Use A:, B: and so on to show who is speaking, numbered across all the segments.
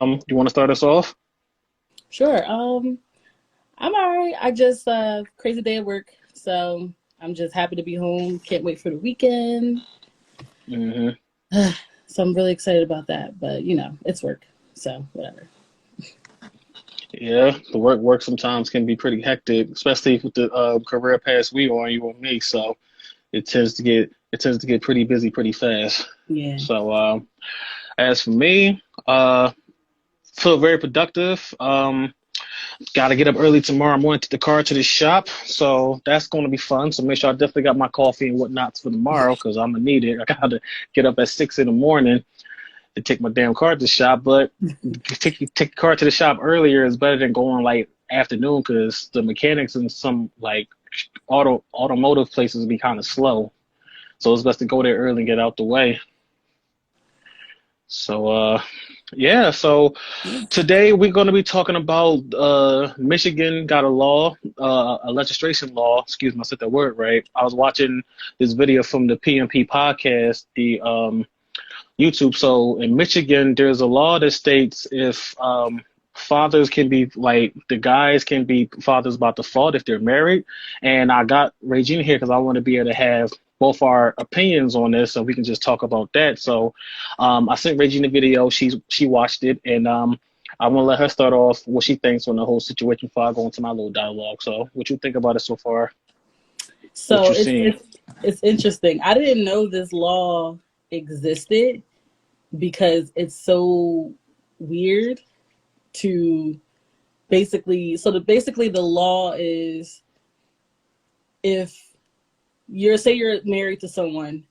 A: You want to start us off?
B: Sure. I'm all right. I just crazy day at work, so I'm just happy to be home. Can't wait for the weekend.
A: hmm
B: So I'm really excited about that. But it's work, so whatever.
A: Yeah, the work sometimes can be pretty hectic, especially with the career paths we on, you and me. So it tends to get pretty busy pretty fast.
B: Yeah.
A: So as for me, feel very productive. Got to get up early tomorrow. I'm going to take the car to the shop, so that's going to be fun. So make sure I definitely got my coffee and whatnots for tomorrow because I'm gonna need it. I got to get up at 6 in the morning to take my damn car to the shop. But take the car to the shop earlier is better than going like afternoon because the mechanics in some like automotive places be kind of slow. So it's best to go there early and get out the way. So yeah, so
B: Yeah.
A: today we're going to be talking about Michigan got a law, a legislation law. Excuse me, I said that word right. I was watching this video from the PMP podcast, the YouTube. So in Michigan, there's a law that states if fathers can be like the guys can be fathers by default if they're married. And I got Rae-juh here because I want to be able to have both our opinions on this, so we can just talk about that. So I sent Rae-juh the video. She watched it, and I want to let her start off what she thinks on the whole situation before I go into my little dialogue. So what you think about it so far? What
B: So
A: you
B: it's
A: seen?
B: it's it's interesting. I didn't know this law existed because it's so weird to basically the law is if you're married to someone,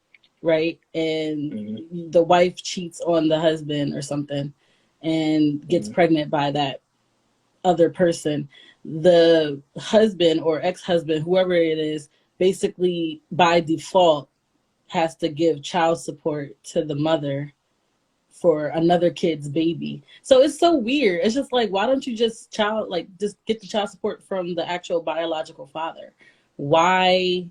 B: right? And
A: hmm
B: the wife cheats on the husband or something and gets
A: hmm
B: pregnant by that other person. The husband or ex-husband, whoever it is, basically by default has to give child support to the mother for another kid's baby. So it's so weird. It's just like, why don't you just get the child support from the actual biological father? Why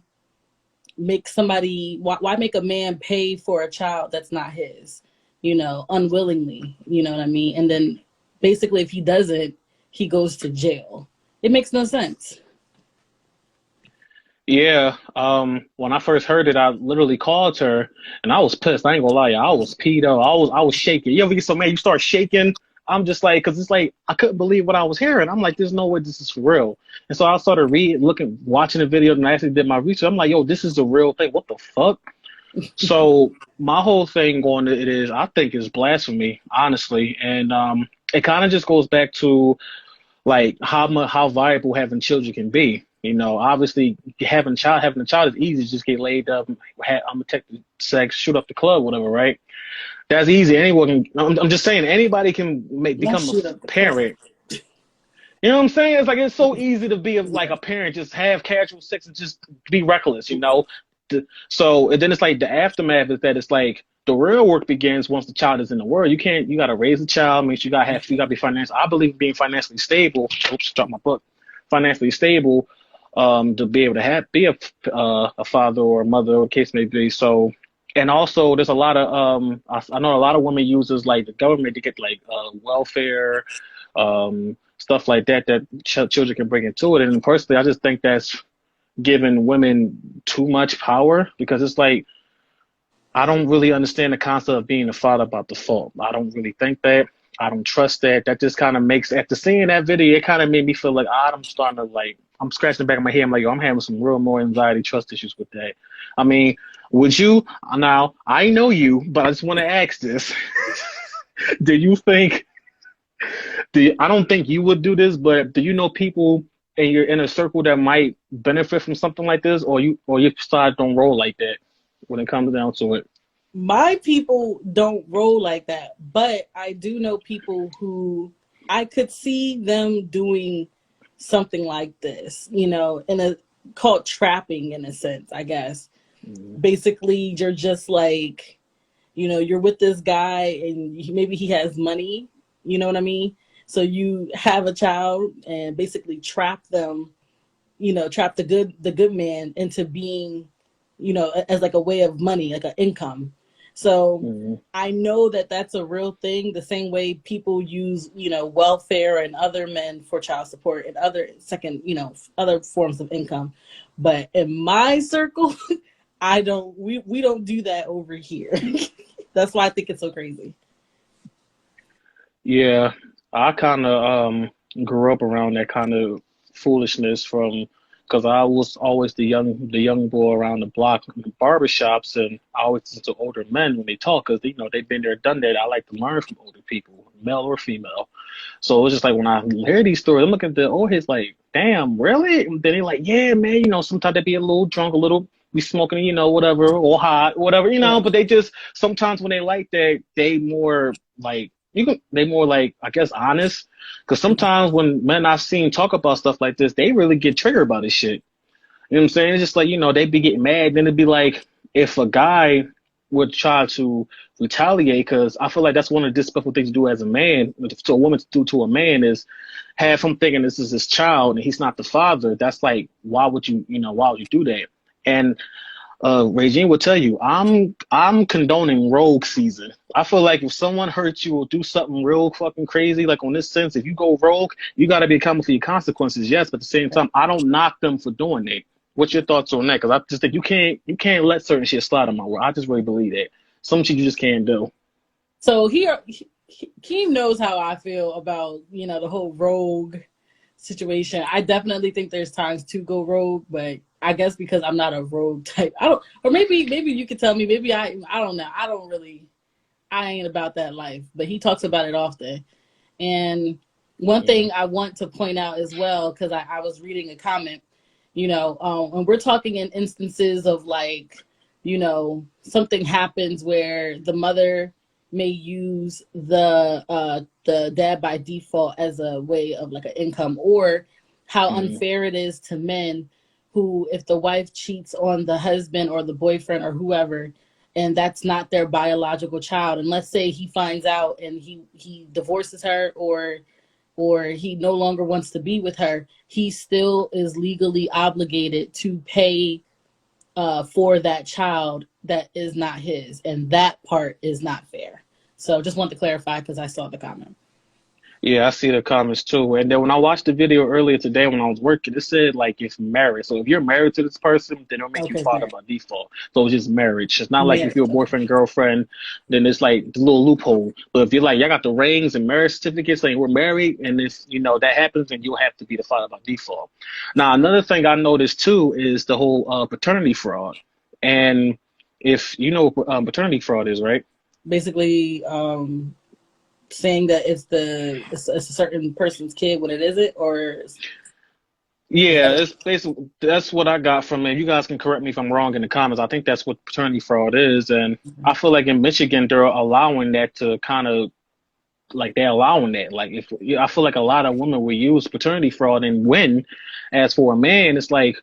B: why make a man pay for a child that's not his, unwillingly, you know what I mean? And then basically if he doesn't, he goes to jail. It makes no sense.
A: Yeah, when I first heard it, I literally called her and I was pissed. I ain't gonna lie, I was peed up. I was shaking. You ever get so mad you start shaking? I'm just like, cause it's like I couldn't believe what I was hearing. I'm like, there's no way this is for real. And so I started reading, looking, watching the video, and I actually did my research. I'm like, yo, this is the real thing. What the fuck? So my whole thing going to it is, I think is blasphemy, honestly, and it kind of just goes back to like how viable having children can be. You know, obviously having a child is easy. Just get laid up, I'm gonna take the sex, shoot up the club, whatever, right? That's easy. Anyone can. I'm just saying anybody can
B: Not
A: become a
B: shoot up the club.
A: parent. You know what I'm saying? It's like it's so easy to be like
B: Yeah.
A: a parent, just have casual sex and just be reckless. So and then it's like the aftermath is that it's like the real work begins once the child is in the world. You got to raise a child. Make sure you got to be financial. I believe being financially stable. Oops, dropped my book. Financially stable, to be able to be a father or a mother, or case may be. So, and also there's a lot of I know a lot of women uses like the government to get like welfare, stuff like that that children can bring into it. And personally, I just think that's giving women too much power because it's like I don't really understand the concept of being a father by default. I don't really think that. I don't trust that. That just kind of makes after seeing that video, it kind of made me feel like I'm starting to like I'm scratching the back of my head. I'm like, yo, I'm having some real more anxiety, trust issues with that. I mean, would you now? I know you, but I just want to ask this: Do you think? I don't think you would do this, but do you know people in your inner circle that might benefit from something like this, or your side don't roll like that when it comes down to it?
B: My people don't roll like that, but I do know people who I could see them doing something like this, in a called trapping in a sense, I guess.
A: Mhm.
B: Basically, you're just like, you're with this guy and maybe he has money, you know what I mean? So you have a child and basically trap them, trap the good man into being, as like a way of money, like an income. So
A: Mm-hmm.
B: I know that that's a real thing, the same way people use, welfare and other men for child support and other second, other forms of income. But in my circle, we don't do that over here. That's why I think it's so crazy.
A: Yeah, I kind of grew up around that kind of foolishness from because I was always the young boy around the block in the barbershops, and I always listen to older men when they talk because they've been there, done that. I like to learn from older people, male or female. So it was just like when I hear these stories, I'm looking at the old heads like, damn, really? And then they like, yeah, man, sometimes they be a little drunk, a little be smoking, whatever, or hot, whatever,
B: Right.
A: but they just sometimes when they like that, they more like they more like I guess honest. Because sometimes when men I've seen talk about stuff like this, they really get triggered by this shit. You know what I'm saying? It's just like, they be getting mad. Then it'd be like if a guy would try to retaliate, because I feel like that's one of the disrespectful things to do as a man, to a woman to do to a man is have him thinking this is his child and he's not the father. That's like, why would you do that? And Rae-juh-nayy will tell you, I'm condoning rogue season. I feel like if someone hurts you or do something real fucking crazy, like on this sense, if you go rogue, you got to be accountable for your consequences. Yes, but at the same time, I don't knock them for doing that. What's your thoughts on that? Because I just think you can't let certain shit slide on my world. I just really believe that some shit you just can't do.
B: So Keem knows how I feel about, the whole rogue situation. I definitely think there's times to go rogue, but I guess because I'm not a rogue type, I don't. Or maybe you could tell me. Maybe I don't know. I ain't about that life. But he talks about it often. And one
A: Yeah.
B: thing I want to point out as well, because I was reading a comment, and we're talking in instances of like, something happens where the mother may use the dad by default as a way of like an income, or how
A: Mm-hmm.
B: unfair it is to men who, if the wife cheats on the husband or the boyfriend or whoever, and that's not their biological child, and let's say he finds out and he divorces her, or he no longer wants to be with her, he still is legally obligated to pay for that child that is not his, and that part is not fair. So just want to clarify because I saw the comment.
A: Yeah, I see the comments too. And then when I watched the video earlier today when I was working, it said like if married. So if you're married to this person, then it'll make you
B: Okay, it's
A: father
B: marriage.
A: by default. So it's just marriage. It's not like if you're
B: Marriage.
A: a
B: Okay.
A: boyfriend, girlfriend, then it's like the little loophole. But if you're like, y'all got the rings and marriage certificates saying we're married, and if that happens, then you'll have to be the father by default. Now, another thing I noticed too is the whole paternity fraud. And if you know what paternity fraud is, right?
B: Basically, saying that it's a certain person's kid when it isn't, or is
A: Yeah,
B: that
A: it's basically that's what I got from it. You guys can correct me if I'm wrong in the comments. I think that's what paternity fraud is, and I feel like in Michigan they're allowing that to kind of like they're allowing that. Like if I feel like a lot of women will use paternity fraud and win. As for a man, it's like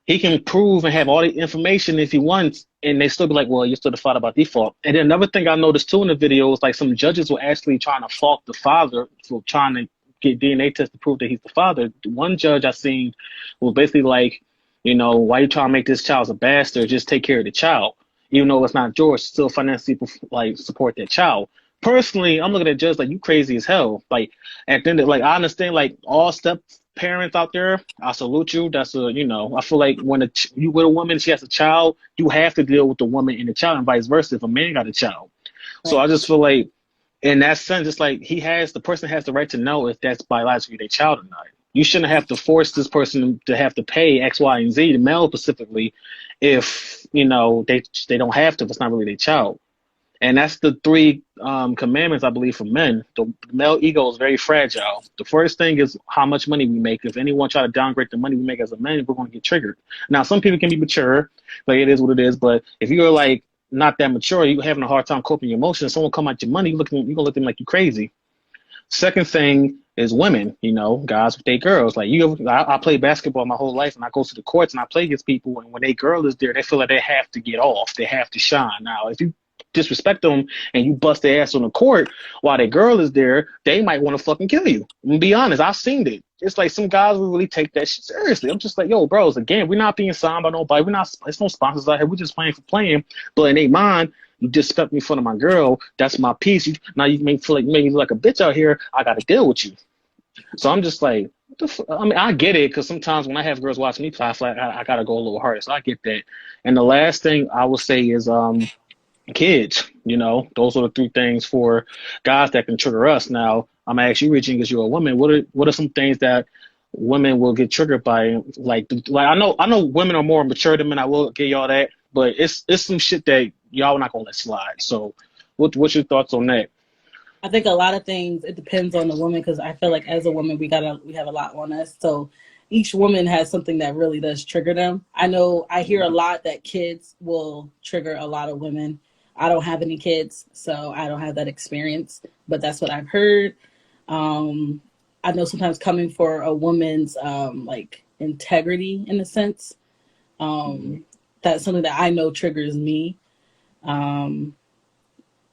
A: he can prove and have all the information if he wants, and they still be like, "Well, you're still the father by default." And then another thing I noticed too in the video is like some judges were actually trying to fault the father for trying to get DNA tests to prove that he's the father. One judge I seen was basically like, why you trying to make this child a bastard? Just take care of the child, even though it's not yours. Still financially like support that child. Personally, I'm looking at judge like you crazy as hell. Like at the end, like I understand like all step parents out there, I salute you. That's I feel like when you with a woman, she has a child, you have to deal with the woman and the child, and vice versa. If a man got a child, so
B: right?
A: I just feel like in that sense, it's like the person has the right to know if that's biologically their child or not. You shouldn't have to force this person to have to pay X, Y, and Z, the male specifically, if they don't have to. If it's not really their child. And that's the three commandments, I believe, for men. The male ego is very fragile. The first thing is how much money we make. If anyone try to downgrade the money we make as a man, we're going to get triggered. Now, some people can be mature, like it is what it is. But if you're like not that mature, you're having a hard time coping your emotions. Someone come at your money, you're gonna look at them like you crazy. Second thing is women, guys with their girls. Like I play basketball my whole life, and I go to the courts and I play against people. And when their girl is there, they feel like they have to get off. They have to shine. Now, if you disrespect them and you bust their ass on the court while their girl is there, they might want to fucking kill you. And be honest, I've seen it. It's like some guys will really take that shit seriously. I'm just like, yo, bros, again, we're not being signed by nobody. We're not. It's no sponsors out here. We're just playing for playing. But in their mind, You disrespect me in front of my girl. That's my piece. Now you make me look like a bitch out here. I got to deal with you. So I'm just like, what the I mean, I get it because sometimes when I have girls watch me play, I feel like I got to go a little harder. So I get that. And the last thing I will say is kids. Those are the three things for guys that can trigger us. Now I'm gonna ask you, Regine, because you're a woman. What are some things that women will get triggered by? Like I know women are more mature than men. I will give y'all that, but it's some shit that y'all not gonna let slide. So what's your thoughts on that?
B: I think a lot of things, it depends on the woman, because I feel like as a woman, we have a lot on us. So each woman has something that really does trigger them. I know I hear a lot that kids will trigger a lot of women. I don't have any kids, so I don't have that experience, but that's what I've heard. I know sometimes coming for a woman's like integrity in a sense, that's something that I know triggers me. I'm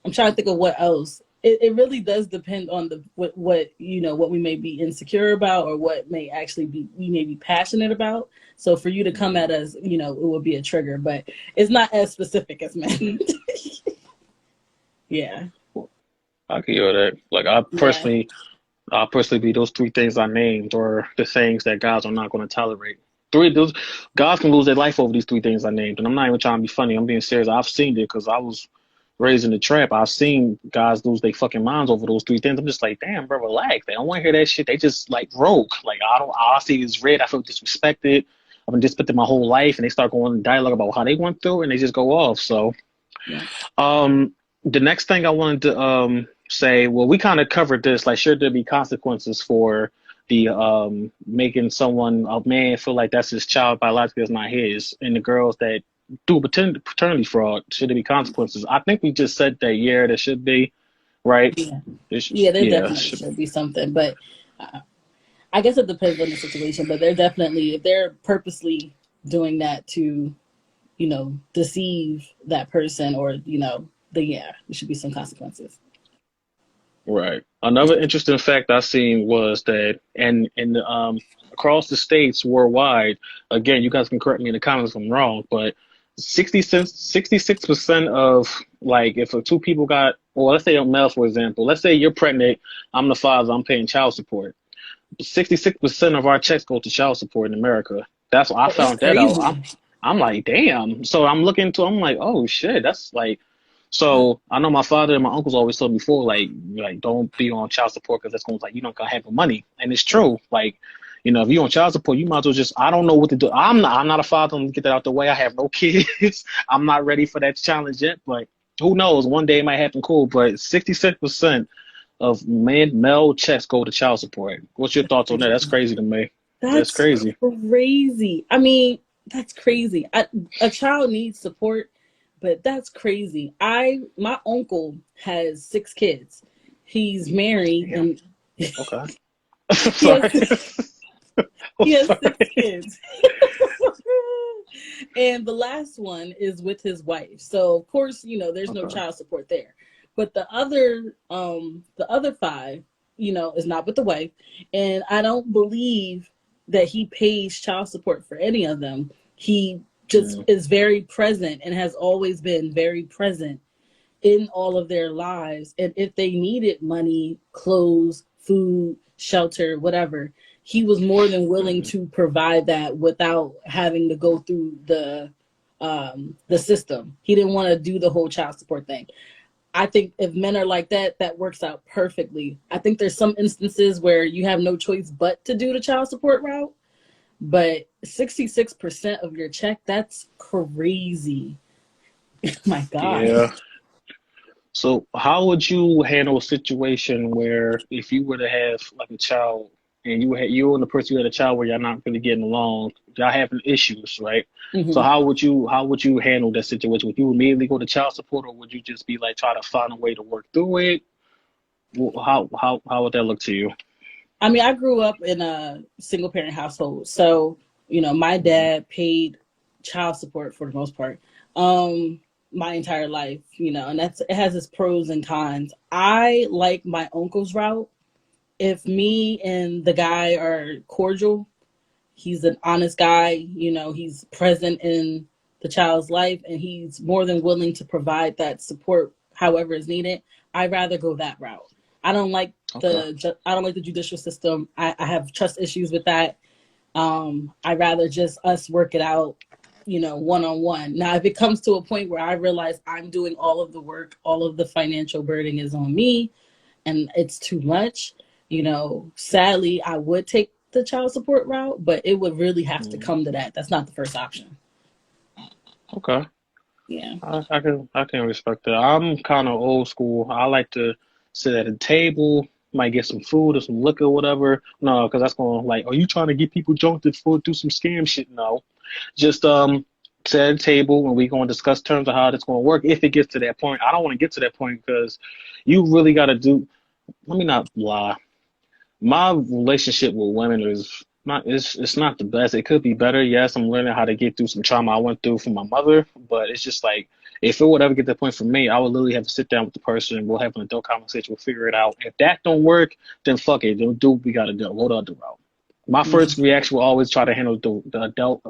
B: trying to think of what else. It really does depend on what we may be insecure about, or what may actually we may be passionate about. So for you to come at us, it would be a trigger, but it's not as specific as men. Yeah.
A: I can hear that. Like
B: Yeah.
A: I'll personally be those three things I named, or the things that guys are not going to tolerate. Those guys can lose their life over these three things I named, and I'm not even trying to be funny. I'm being serious. I've seen it because I was raised in the trap. I've seen guys lose their fucking minds over those three things. I'm just like, damn, bro, relax. They don't want to hear that shit. They just like rogue. Like all I see is red. I feel disrespected. I've been disrespected my whole life, and they start going in dialogue about how they went through, and they just go off. So,
B: Yeah.
A: the next thing I wanted to say, well, we kind of covered this. Like, should there be consequences for the making a man feel like that's his child biologically, is not his, and the girls that do paternity fraud, should there be consequences? I think we just said that, yeah, there should be, right?
B: Yeah. Yeah, there
A: Yeah,
B: definitely should be something, but I guess it depends on the situation. But they're definitely, if they're purposely doing that to, deceive that person, or then yeah, there should be some consequences.
A: right. Another interesting fact I seen was that, and across the states worldwide, again, you guys can correct me in the comments if I'm wrong, but 66% of, like, if two people got, well, let's say a male, for example, let's say you're pregnant, I'm the father, I'm paying child support. 66% of our checks go to child support in America. That's I
B: That's
A: found that out.
B: crazy.
A: I'm like, damn. So I'm looking into. I'm like, oh shit, that's like. So I know my father and my uncles always told me before, like don't be on child support because that's going to, like, you don't gonna have the money, and it's true. Like, if you're on child support, you might as well just. I don't know what to do. I'm not a father. Let me get that out the way. I have no kids. I'm not ready for that challenge yet, but who knows? One day it might happen. Cool, but 66% of male checks go to child support. What's your thoughts on that? That's crazy to me. That's
B: That's
A: crazy.
B: crazy. I mean, that's crazy. A child needs support, but that's crazy. My uncle has 6 kids. He's married,
A: Damn.
B: and
A: Okay.
B: he has
A: Sorry.
B: he has
A: Sorry.
B: 6 kids. And the last one is with his wife. So of course, there's no
A: Okay.
B: child support there. But the other 5, is not with the wife. And I don't believe that he pays child support for any of them. He just
A: Mm.
B: is very present and has always been very present in all of their lives. And if they needed money, clothes, food, shelter, whatever, he was more than willing
A: Mm.
B: to provide that without having to go through the system. He didn't want to do the whole child support thing. I think if men are like that, that works out perfectly. I think there's some instances where you have no choice but to do the child support route, but 66% of your check, that's crazy. My God.
A: Yeah. So how would you handle a situation where, if you were to have like a child, and you and the person you had a child where y'all not really getting along, y'all having issues, right? So
B: Hmm.
A: how would you handle that situation? Would you immediately go to child support, or would you just be like try to find a way to work through it? How would that look to you?
B: I mean, I grew up in a single parent household. So, my
A: Hmm.
B: dad paid child support for the most part, um, my entire life, and it has its pros and cons. I like my uncle's route. If me and the guy are cordial, he's an honest guy, he's present in the child's life and he's more than willing to provide that support however is needed, I'd rather go that route. I don't like the judicial system. I have trust issues with that. I'd rather just us work it out, one-on-one. Now, if it comes to a point where I realize I'm doing all of the work, all of the financial burden is on me, and it's too much, sadly, I would take the child support route, but it would really have to come to that. That's not the first option.
A: Okay.
B: Yeah.
A: I can respect that. I'm kind of old school. I like to sit at a table, might get some food or some liquor or whatever. No, because that's going to are you trying to get people drunk to do some scam shit? No. Just sit at a table and we going to discuss terms of how it's going to work if it gets to that point. I don't want to get to that point because you really got to do, let me not lie. My relationship with women is not, it's not the best. It could be better. Yes, I'm learning how to get through some trauma I went through from my mother, but it's just if it would ever get to the point for me, I would literally have to sit down with the person. We'll have an adult conversation. We'll figure it out. If that don't work, then fuck it. Don't do what we got to do. Go the other route. My first reaction will always try to handle the adult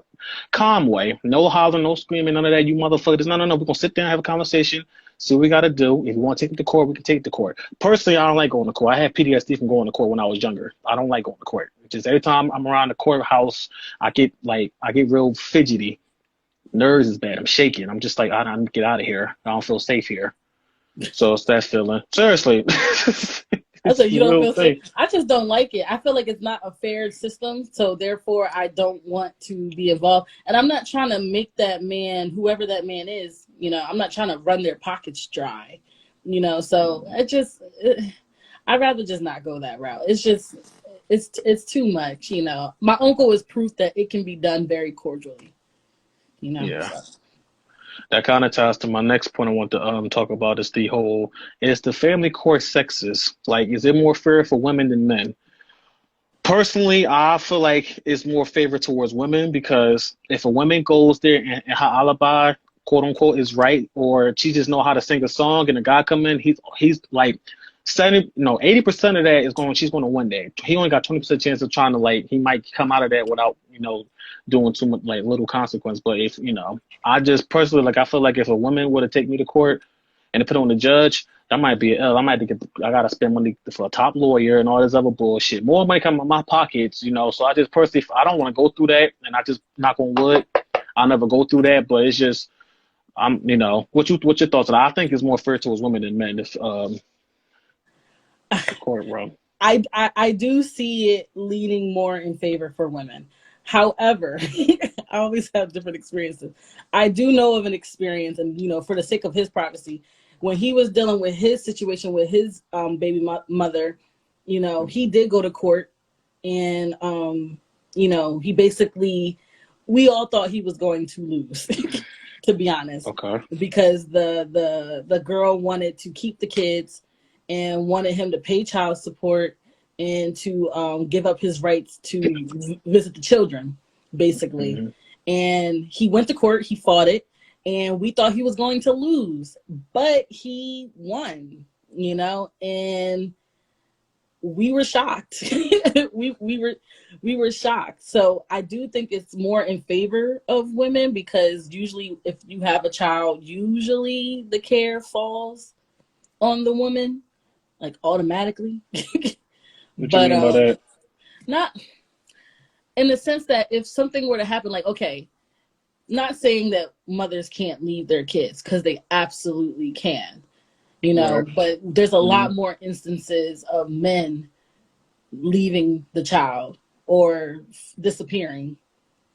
A: calm way. No hollering, no screaming, none of that. You motherfuckers. No. We're going to sit down and have a conversation. See what we got to do. If you want to take it to court, we can take it to court. Personally, I don't like going to court. I had PTSD from going to court when I was younger. I don't like going to court. Just every time I'm around the courthouse, I get real fidgety. Nerves is bad. I'm shaking. I'm just I don't get out of here. I don't feel safe here. So it's that feeling. Seriously.
B: I said you don't feel safe. I just don't like it. I feel like it's not a fair system, so therefore I don't want to be involved. And I'm not trying to make that man, whoever that man is, I'm not trying to run their pockets dry, So I'd rather just not go that route. It's just, it's too much, My uncle is proof that it can be done very cordially,
A: Yeah.
B: So.
A: That kind of ties to my next point I want to talk about is the family court sexist. Is it more fair for women than men? Personally, I feel like it's more favor towards women because if a woman goes there and her alibi, quote unquote, is right, or she just know how to sing a song and a guy come in, he's 80% of that she's going to win that. He only got 20% chance of trying to he might come out of that without, doing too much little consequence. But if, I just personally, I feel like if a woman were to take me to court and to put on the judge, that might be an L. I got to spend money for a top lawyer and all this other bullshit. More money come in my pockets, So I just personally, I don't want to go through that. And I just, knock on wood, I'll never go through that. But it's just, what's your thoughts on that? I think it's more fair towards women than men. If, court room.
B: I do see it leaning more in favor for women. However, I always have different experiences. I do know of an experience, and for the sake of his privacy, when he was dealing with his situation with his baby mother, he did go to court, and he basically, we all thought he was going to lose, to be honest.
A: Okay.
B: Because the girl wanted to keep the kids and wanted him to pay child support and to give up his rights to visit the children, basically. Mm-hmm. And he went to court, he fought it, and we thought he was going to lose, but he won, and we were shocked. we were shocked. So I do think it's more in favor of women because usually if you have a child, usually the care falls on the woman, automatically. But not in the sense that if something were to happen, okay, not saying that mothers can't leave their kids because they absolutely can, right. But there's a lot more instances of men leaving the child or disappearing,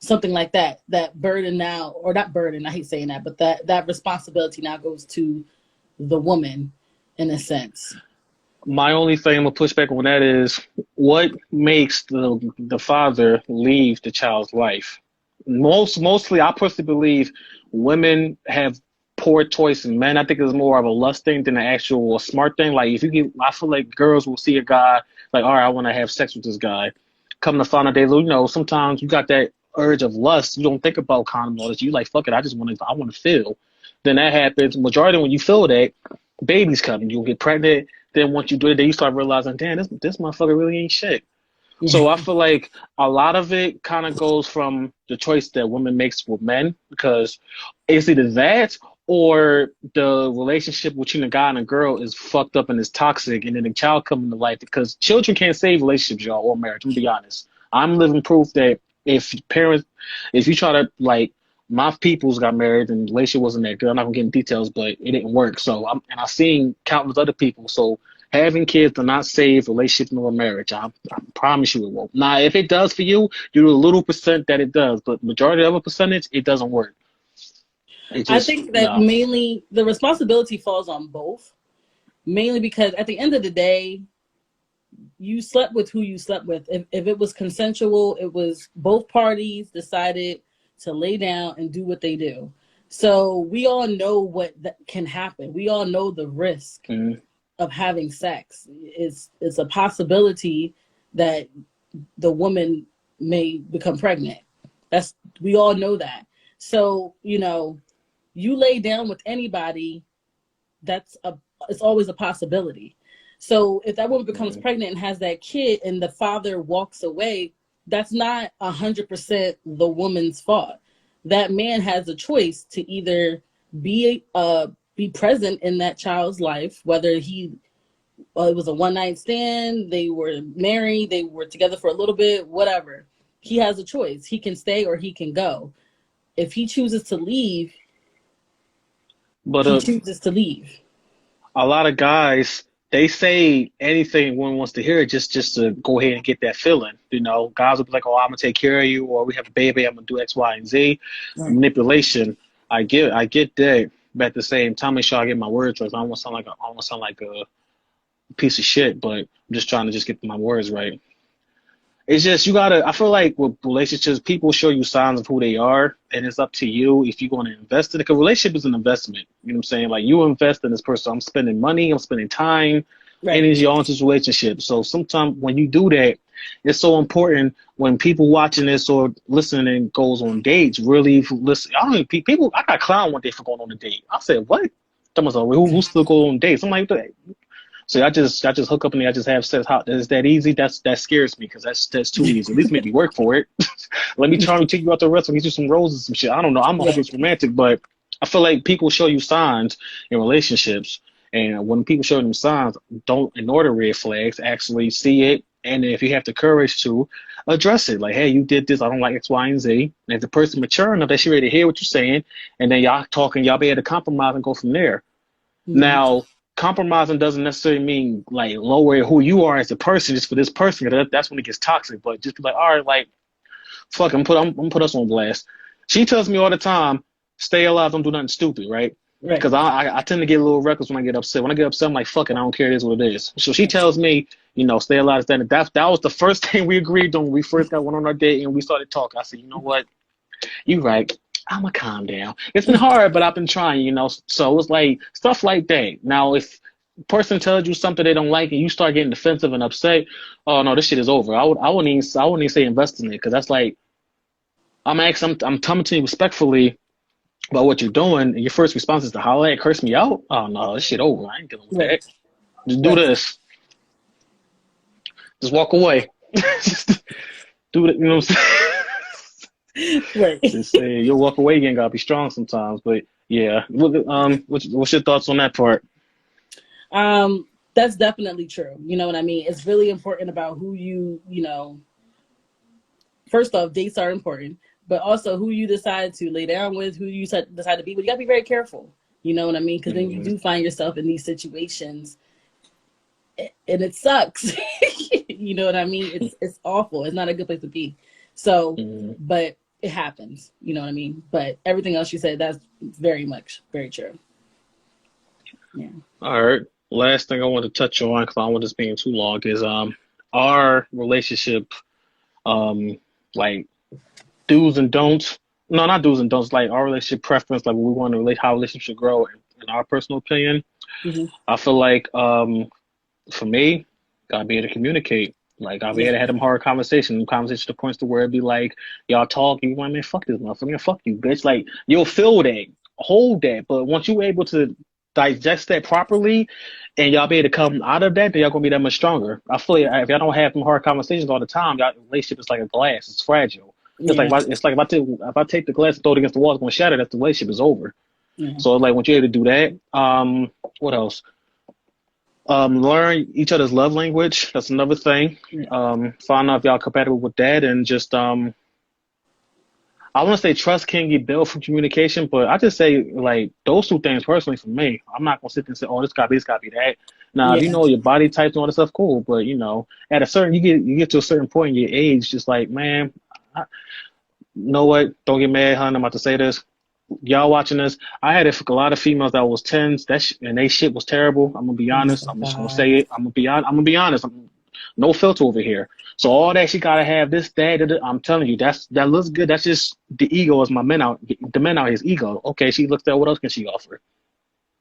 B: something like that burden now, or not burden, I hate saying that, but that responsibility now goes to the woman in a sense.
A: My only thing I'm gonna push back on that is what makes the father leave the child's life. Mostly, I personally believe women have poor choice in men. I think it's more of a lust thing than an actual smart thing. I feel like girls will see a guy all right, I want to have sex with this guy. Come to find out, sometimes you got that urge of lust. You don't think about condom all this. You fuck it. I want to feel. Then that happens. Majority when you feel that, baby's coming. You'll get pregnant. Then once you do it, then you start realizing, damn, this motherfucker really ain't shit. So I feel like a lot of it kind of goes from the choice that women makes with men, because it's either that or the relationship between a guy and a girl is fucked up and is toxic, and then the child come into life, because children can't save relationships, y'all, or marriage. I'm gonna be honest. I'm living proof that if you try to like, my peoples got married and the relationship wasn't that good. I'm not gonna get into details, but it didn't work. So I've seen countless other people. So having kids do not save relationship nor marriage. I promise you it won't. Now, if it does for you, you do a little percent that it does, but majority of a percentage, it doesn't work. It
B: I
A: just
B: think that
A: no.
B: mainly the responsibility falls on both, mainly because at the end of the day, you slept with who you slept with. If it was consensual, it was both parties decided to lay down and do what they do. So we all know what that can happen. We all know the risk of having sex. It's a possibility that the woman may become pregnant. We all know that. So, you lay down with anybody, it's always a possibility. So if that woman becomes pregnant and has that kid and the father walks away, that's not 100% the woman's fault. That man has a choice to either be present in that child's life, whether it was a one-night stand, they were married, they were together for a little bit, whatever. He has a choice. He can stay or he can go. If he chooses to leave,
A: But
B: he chooses to leave.
A: a lot of guys, they say anything one wants to hear, just to go ahead and get that feeling. Guys will be like, "Oh, I'm gonna take care of you," or "We have a baby, I'm gonna do X, Y, and Z."
B: Right.
A: Manipulation. I get that, but at the same time, make sure I get my words right. I don't want to sound like a piece of shit, but I'm just trying to just get my words right. It's just I feel like with relationships, people show you signs of who they are, and it's up to you if you're going to invest in it. Because relationship is an investment. You know what I'm saying? Like, you invest in this person. I'm spending money, I'm spending time,
B: Right.
A: energy on this relationship. So sometimes when you do that, it's so important when people watching this or listening goes on dates, really listen. I don't even, people, I got clown one day for going on a date. I said, what? Someone said, who still go on dates? I'm like, so I just hook up and I just have sex. How is that easy? That scares me, because that's too easy. At least make me work for it. Let me try to take you out to a restaurant, get you some roses, some shit. I don't know. I'm a hopeless romantic, but I feel like people show you signs in relationships, and when people show them signs, don't ignore the red flags. Actually see it, and if you have the courage to address it, like, hey, you did this. I don't like X, Y, and Z. And if the person mature enough that she ready to hear what you're saying, and then y'all talking, y'all be able to compromise and go from there. Now, compromising doesn't necessarily mean like lower who you are as a person just for this person. That's when it gets toxic. But just be like, all right, like, fuck, I'm gonna put us on blast. She tells me all the time, stay alive, don't do nothing stupid, right? Because I tend to get a little reckless when I get upset. When I get upset, I'm like, fuck it, I don't care, it is what it is. So she tells me, stay alive. That was the first thing we agreed on when we first got one on our date and we started talking. I said, you know what? You right. I'm gonna calm down. It's been hard, but I've been trying, So it's like stuff like that. Now, if a person tells you something they don't like and you start getting defensive and upset, oh no, this shit is over. I wouldn't even say invest in it, because that's like, I'm coming to you respectfully about what you're doing, and your first response is to holler and curse me out. Oh no, this shit over. I ain't dealing with that. Just do this. Just walk away. Just do it. You know what I'm saying?
B: Right.
A: Just say you'll walk away again. Gotta be strong sometimes, but yeah. What's your thoughts on that part?
B: That's definitely true. You know what I mean? It's really important about who first off, dates are important, but also who you decide to lay down with, who you decide to be with. You gotta be very careful. You know what I mean? Because then you do find yourself in these situations, and it sucks. You know what I mean? It's awful. It's not a good place to be. So, but it happens. You know what I mean? But everything else you said, that's very true. Yeah.
A: All right. Last thing I want to touch on, because I don't want this being too long, is our relationship, like do's and don'ts. No, not do's and don'ts. Like our relationship preference, like we want to how relationship should grow. In our personal opinion, I feel like for me, gotta be able to communicate. Like, I'll be able to have them hard conversations to points to where it'd be like, y'all talk, you want, man, fuck this motherfucker, fuck you, bitch. Like, you'll feel that, hold that. But once you're able to digest that properly, and y'all be able to come out of that, then y'all gonna be that much stronger. I feel like if y'all don't have them hard conversations all the time, y'all relationship is like a glass. It's fragile.
B: Yeah.
A: It's like if I take the glass and throw it against the wall, it's gonna shatter. That the relationship is over.
B: Yeah.
A: So like, when you're able to do that, what else? Learn each other's love language. That's another thing.
B: Yeah.
A: Find out if y'all compatible with that, and just I want to say trust can get built from communication, but I just say like those two things personally for me. I'm not gonna sit there and say, oh, this gotta be that. Now, if you
B: Yeah.
A: know your body types and all this stuff, cool. But at a certain you get to a certain point in your age, just like, man, you know what? Don't get mad, hon. I'm about to say this. Y'all watching this, I had a lot of females that was tens, and they shit was terrible. I'm gonna be
B: Oh
A: honest.
B: my
A: I'm just gonna
B: God.
A: say it. I'm gonna be honest. No filter over here. So all that she gotta have this, that, I'm telling you, that looks good. That's just the ego is the men out his ego. Okay, she looks at what else can she offer?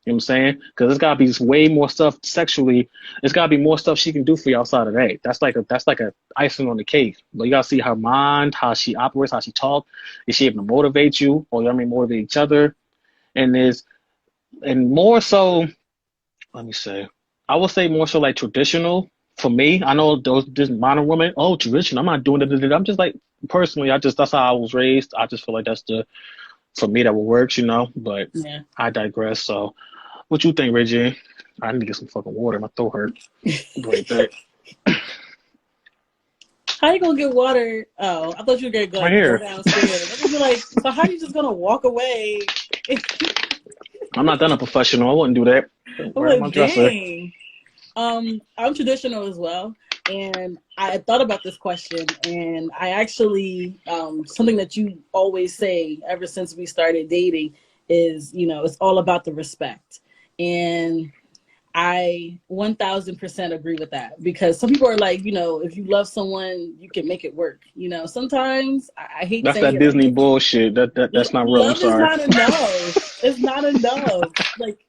A: You know what I'm saying? Because there's gotta be way more stuff sexually. There's gotta be more stuff she can do for you outside of that. That's like a icing on the cake. But you gotta see her mind, how she operates, how she talks. Is she able to motivate you, or motivate each other? And more so, let me say, I would say more so like traditional for me. I know those this modern women, oh, traditional. I'm not doing it. I'm just like, personally, that's how I was raised. I just feel like that's for me that what works. But
B: Yeah.
A: I digress. So, what you think, Reggie? I need to get some fucking water. My throat hurt. I'll be right back.
B: How you gonna get water? Oh, I thought you were gonna
A: Right
B: go
A: here.
B: downstairs. I was be like, so how you just gonna walk away?
A: I'm not done a professional. I wouldn't do that.
B: I'm
A: Where my
B: like,
A: dresser?
B: dang. I'm traditional as well, and I thought about this question, and I actually something that you always say ever since we started dating is, it's all about the respect, and I 1000% agree with that, because some people are like, if you love someone, you can make it work. Sometimes I hate
A: That's
B: saying
A: that
B: it like
A: Disney
B: this.
A: bullshit. That's not real. I'm
B: Love is
A: sorry.
B: not enough. It's not enough. Like,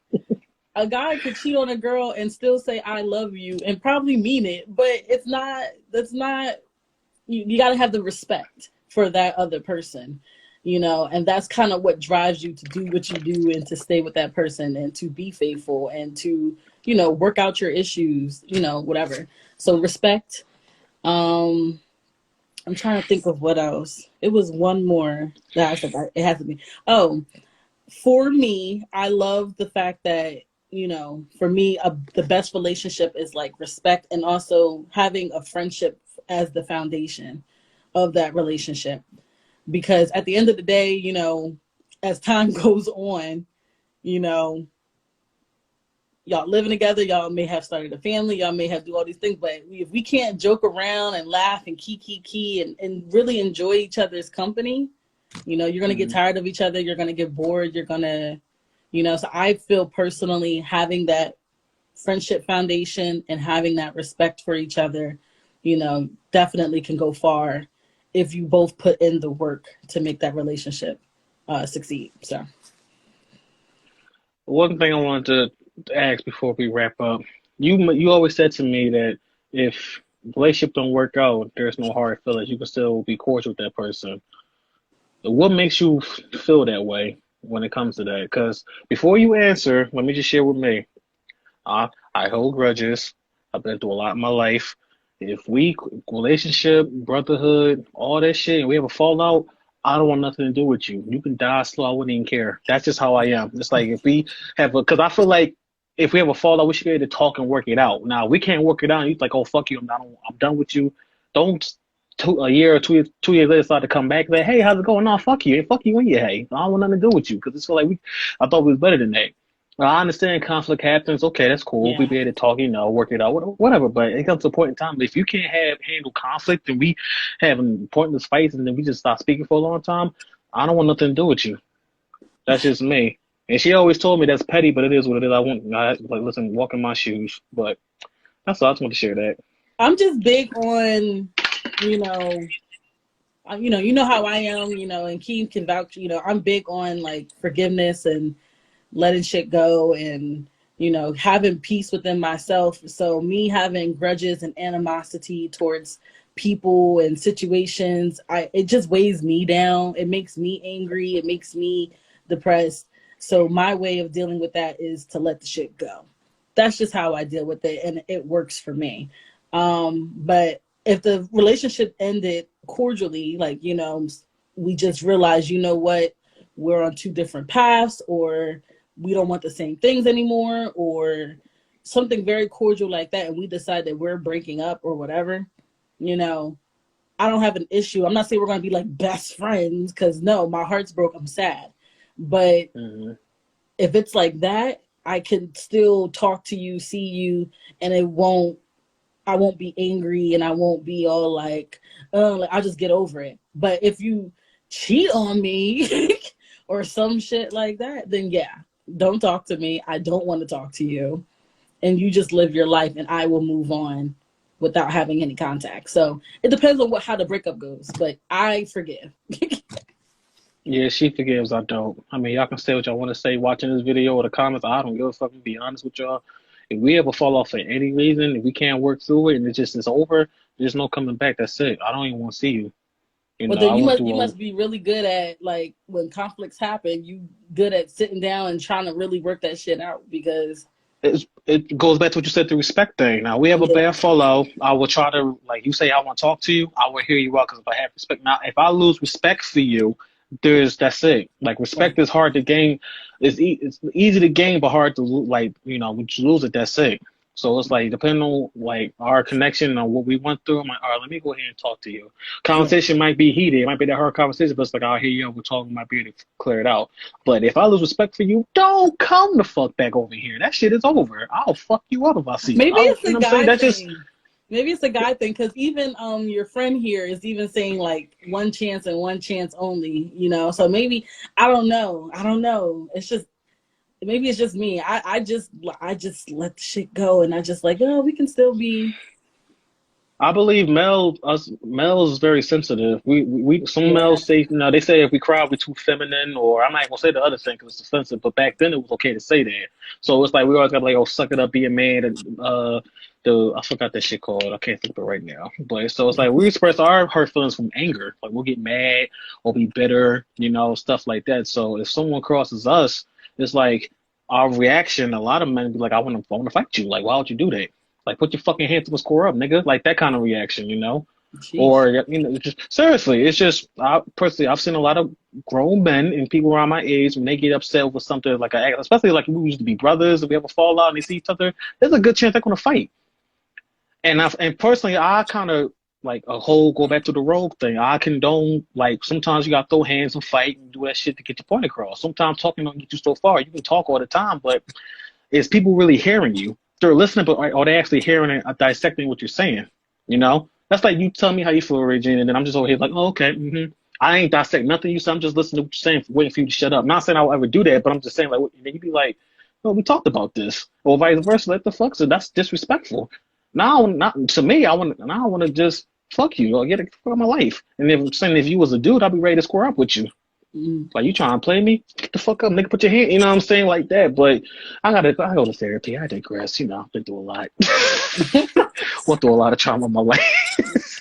B: a guy could cheat on a girl and still say I love you and probably mean it, but that's not you got to have the respect for that other person, and that's kind of what drives you to do what you do and to stay with that person and to be faithful and to work out your issues, whatever. So respect. I'm trying to think of what else. It was one more that I said it has to be. Oh, for me, I love the fact that, for me, the best relationship is like respect, and also having a friendship as the foundation of that relationship. Because at the end of the day, as time goes on, you know, y'all living together, y'all may have started a family, y'all may have do all these things, but if we can't joke around and laugh and key and really enjoy each other's company, you're going to get tired of each other. You're going to get bored. You're going to, so I feel personally having that friendship foundation and having that respect for each other, definitely can go far if you both put in the work to make that relationship succeed. So
A: One thing I wanted to ask before we wrap up, you always said to me that if relationship don't work out, there's no hard feelings. You can still be cordial with that person. What makes you feel that way when it comes to that? Because before you answer, let me just share with me. I hold grudges. I've been through a lot in my life. If we relationship, brotherhood, all that shit, and we have a fallout, I don't want nothing to do with you. You can die slow. I wouldn't even care. That's just how I am. It's like if we because I feel like if we have a fallout, we should be able to talk and work it out. Now we can't work it out. And you're like, oh fuck you, I'm done with you. Don't a year or 2 years later start to come back and say, hey, how's it going? No, fuck you. Hey, fuck you and your hey. I don't want nothing to do with you because it's feel like I thought we was better than that. I understand conflict happens. Okay, that's cool. We
B: yeah,
A: be able to talk, work it out, whatever. But it comes to a point in time, if you can't handle conflict and we having pointless fights and then we just stop speaking for a long time, I don't want nothing to do with you. That's just me. And she always told me that's petty, but it is what it is. Like, listen, walk in my shoes. But that's all. I just want to share that.
B: I'm just big on, you know, you know how I am, and Keith can vouch, I'm big on like forgiveness and letting shit go and, having peace within myself. So me having grudges and animosity towards people and situations, it just weighs me down. It makes me angry. It makes me depressed. So my way of dealing with that is to let the shit go. That's just how I deal with it, and it works for me. But if the relationship ended cordially, like, you know, we just realized, you know what, we're on two different paths, or we don't want the same things anymore, or something very cordial like that, and we decide that we're breaking up or whatever, you know, I don't have an issue. I'm not saying we're going to be like best friends, because no, my heart's broke. I'm sad. But if it's like that, I can still talk to you, see you, and I won't be angry, and I won't be all like, oh, like, I'll just get over it. But if you cheat on me or some shit like that, then yeah, don't talk to me. I don't want to talk to you. And you just live your life, and I will move on without having any contact. So it depends on how the breakup goes, but I forgive.
A: Yeah, she forgives. I don't. I mean, y'all can say what y'all want to say watching this video or the comments. I don't give a fuck, to be honest with y'all. If we ever fall off for any reason, if we can't work through it and it just is over, there's no coming back. That's it. I don't even want to see you. You
B: Well,
A: know, I
B: then
A: went
B: you
A: through
B: must be really good at, like, when conflicts happen, you good at sitting down and trying to really work that shit out, because
A: it goes back to what you said, the respect thing. Now, we have a
B: yeah.
A: bad fallout. I will try to, like you say, I want to talk to you. I will hear you out because if I have respect. Now, if I lose respect for you, that's it. Like, respect is hard to gain. It's easy to gain, but hard to like, you know, when you lose it, that's it. So it's like, depending on like our connection and what we went through, I'm like, all right, let me go ahead and talk to you.
B: Right.
A: Conversation might be heated, it might be that hard conversation, but it's like, I'll hear you, we're talking, might be able to clear it out. But if I lose respect for you, don't come the fuck back over here. That shit is over. I'll fuck you up if I see you.
B: Maybe it's
A: You
B: a
A: know what I'm saying?
B: guy
A: That's just,
B: thing. Maybe it's a guy thing, because even your friend here is even saying like one chance and one chance only, you know. So maybe I don't know. I don't know. It's just, maybe it's just me. I just let the shit go, and I just like, oh, we can still be.
A: I believe males is very sensitive. Some
B: Yeah.
A: males say, you know, they say if we cry, we're too feminine, or I'm not even gonna say the other thing because it's offensive. But back then, it was okay to say that. So it's like we always got like, oh, suck it up, be a man. And, I forgot that shit called. I can't think of it right now. But so it's like we express our hurt feelings from anger. Like we'll get mad or be bitter, you know, stuff like that. So if someone crosses us, it's like our reaction. A lot of men be like, I want to fight you. Like, why would you do that? Like, put your fucking hand to the score up, nigga. Like that kind of reaction, you know?
B: Jeez.
A: Or, you know, just seriously, it's just, personally, I've seen a lot of grown men and people around my age when they get upset over something like especially like we used to be brothers, if we ever fall out and they see each other, there's a good chance they're going to fight. And personally, I kind of like go back to the rogue thing. I condone, like, sometimes you got to throw hands and fight and do that shit to get your point across. Sometimes talking don't get you so far. You can talk all the time, but is people really hearing you? They're listening, but are they actually hearing and dissecting what you're saying? You know, that's like you tell me how you feel, Regina, and then I'm just over here like, oh, okay, I ain't dissect nothing you say. I'm just listening to what you're saying, waiting for you to shut up. Not saying I will ever do that, but I'm just saying, like, you be like, oh, we talked about this, or vice versa. Let the fuck. So that's disrespectful. Now, not to me. I want to just fuck you or get the fuck out of my life. And if I'm saying if you was a dude, I'd be ready to square up with you.
B: Mm.
A: Like, you trying to play me? Get the fuck up, nigga. Put your hand. You know what I'm saying, like that. But I go to therapy. I digress. You know, I've been through a lot. Went through a lot of trauma in my life.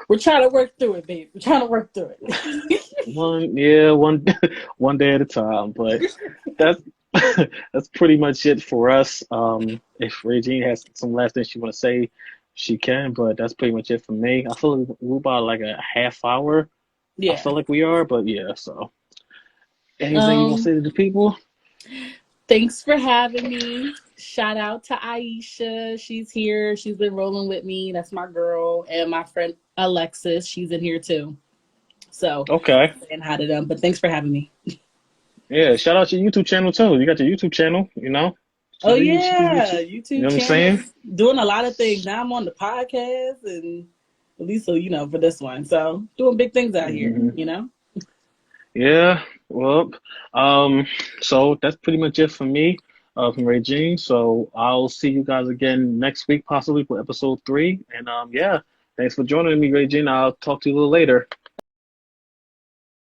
B: We're trying to work through it, babe. We're trying to work through it.
A: one day at a time. But that's that's pretty much it for us. If Regine has some last thing she want to say, she can. But that's pretty much it for me. I feel like we're about like a half hour. I
B: Yeah.
A: feel like we are, but yeah. So, anything you want to
B: Um.
A: say to the people?
B: Thanks for having me. Shout out to Aisha. She's here. She's been rolling with me. That's my girl. And my friend Alexis. She's in here too. So,
A: Okay.
B: saying hi to them. But thanks for having me.
A: Yeah, shout out your YouTube channel too. You got your YouTube channel, you know?
B: Oh,
A: You should be
B: yeah.
A: you know
B: YouTube
A: what I'm
B: channel.
A: saying?
B: Doing a lot of things. Now I'm on the podcast, and at least, so, you know, for this one. So, doing big things out here,
A: hmm
B: you know?
A: Yeah, well, um, so that's pretty much it for me, from Regine. So I'll see you guys again next week, possibly for episode 3. And yeah, thanks for joining me, Regine. I'll talk to you a little later.